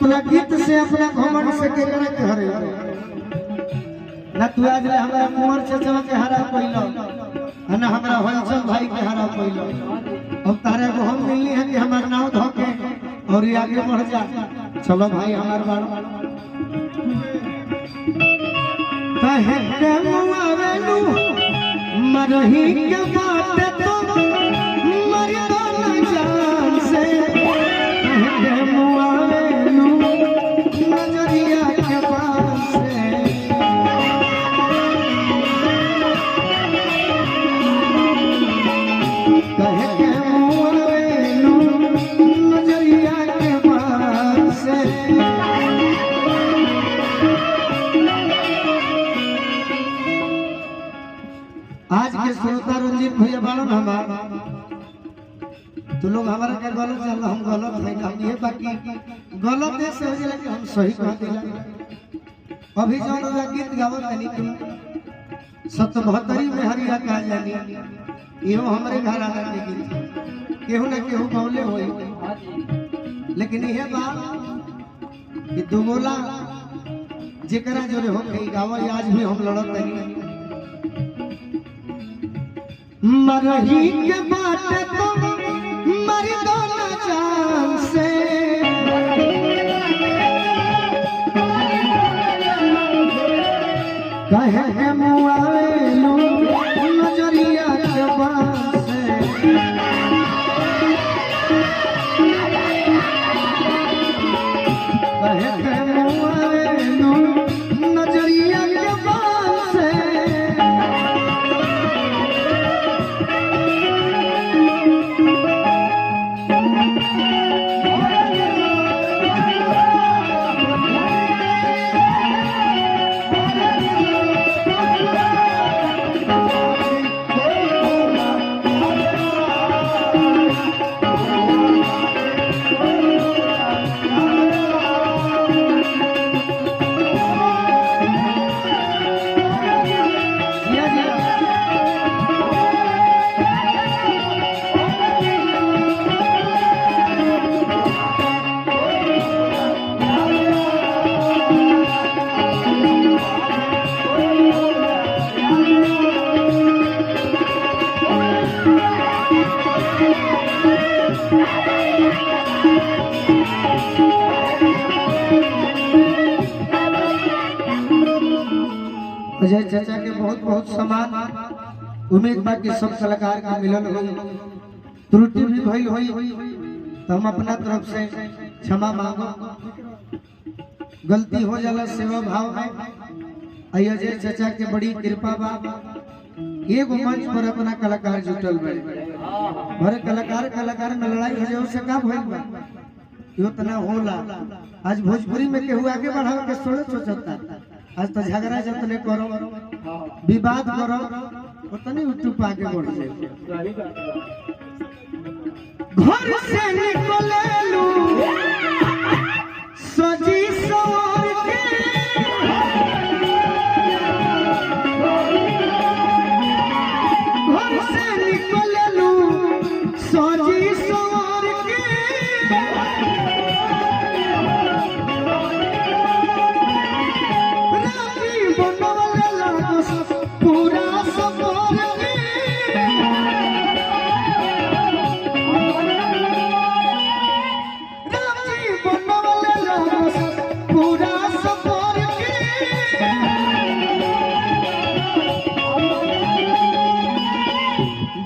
अपना गीत से अपना घमंड से के करे के हरे ना तू आज रे हमरा कुंवर चचवा के हरा पहिलो ना हमरा हलचल भाई के हरा पहिलो अब तारे को हम मिलनी है कि हमार नाव धोके और ये आगे बढ़ जा चलो भाई हमार बाड़ कहे के मुआवेलू मरही के बाटे तो मर तो न जान से कहे के मुआवेलू नजरिया के पास से कहे के मुआवेलू नजरिया के पास से आज के श्रोता रंजीत भैया बालो ना हमारा तो लोग हमारा क्या गलत चल हम गलत है हम ये बाकी गलत है से हो जाला कि हम सही कह देला अभी जौन वाला गीत गावत तनी तू 77 में हरिया का जानी इहो हमरे घर आना के गीत केहू ना केहू गौले होई लेकिन ये बात कि दुगोला जेकरा जोरे हो गई गावा आज भी हम लड़त तनी मरही के बाटे तो मर दो ना जान से कहे मुआवेलू नजरिया के पास से कहे मुआवेलू नजरिया के पास से अजय चाचा के बहुत बहुत सम्मान उम्मीद बा कि सब कलाकार के मिलन होई त्रुटि भी भइल होई तो हम अपना तरफ से क्षमा मांगो गलती हो जाला सेवा भाव में अजय चाचा के बड़ी कृपा बा एगो मंच पर अपना कलाकार जुटल बा हर कलाकार में लड़ाई हो जाए से का भइल बा इतना होला आज भोजपुरी में केहू आगे बढ़ावे के सोचता आज तो झगड़ा जतने करो विवाद करो उतनी यूट्यूब आगे बढ़ जाए घर से निकलेलू सजी सवार के घर से निकलेलू सजी सवार के पूरा सफर राजी बनवले लागस पूरा सफर के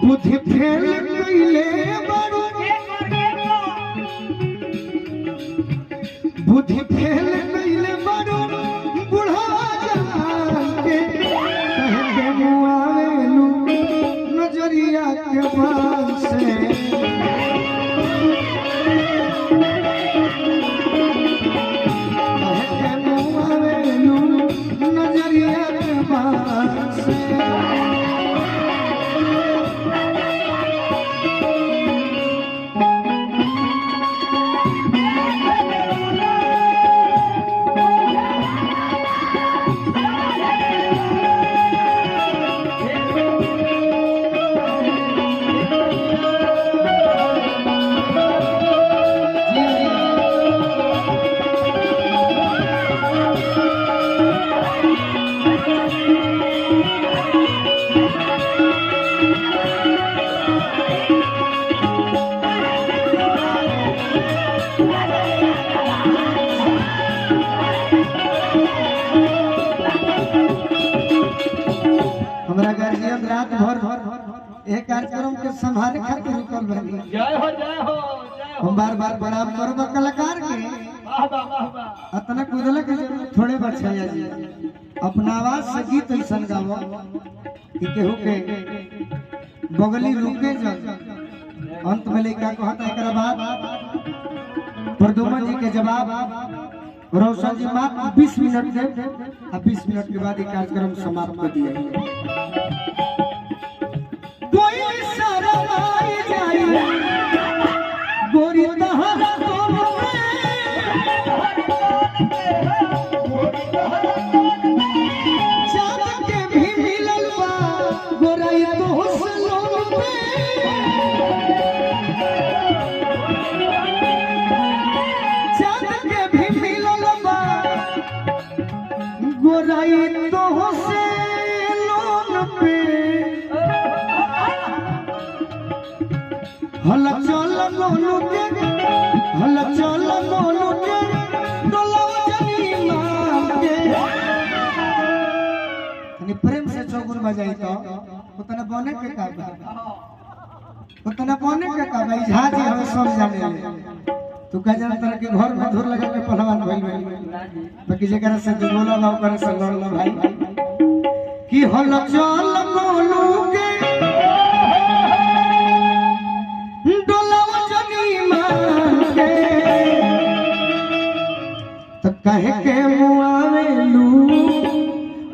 बुद्धि फेल कइले बड़ू बुद्धि फेल कइले बड़ू बुढ़ा नजरिया के पास से नजरिया के पास से हम बार बार प्रणाम करब कलाकार के अतना कुदल के थोड़े बचाया जी अपना आवाज से गीत ऐसा गाओ कि केहू के बगली रुके जब अंत में लेका कहता एक बाद प्रदुमन जी के जवाब रोशन जी मात्र 20 मिनट दे और 20 मिनट के बाद ये कार्यक्रम समाप्त कर दिया कोई शरमाई जाए गोरी तहरा गोराई तो से लोन पे हल चल लोनू के हल चल लोनू के डोलाव जनी मां के तनी प्रेम से चौगुन बजाई तो उतना बने के का उतना बने के का भाई झाजी हम सब जाने ले तू कह जान तरह के घर में धुर लगा के पहलवान भइल बाकी जेकरा से तू बोला ना ओकरा से लड़ला भाई कि हल चल बोलू के डोलाव जनी मां के त कहे के मुआवेलू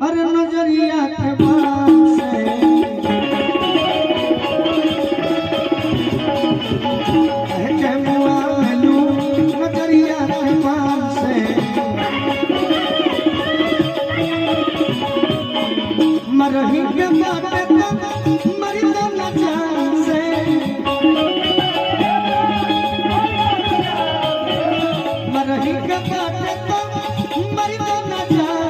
अरे नजरिया के बात से कहे के मुआवेलू नजरिया के बात से मरही के बाटे तो मरी तो न जान से मरही के बाटे तो मरी तो न जान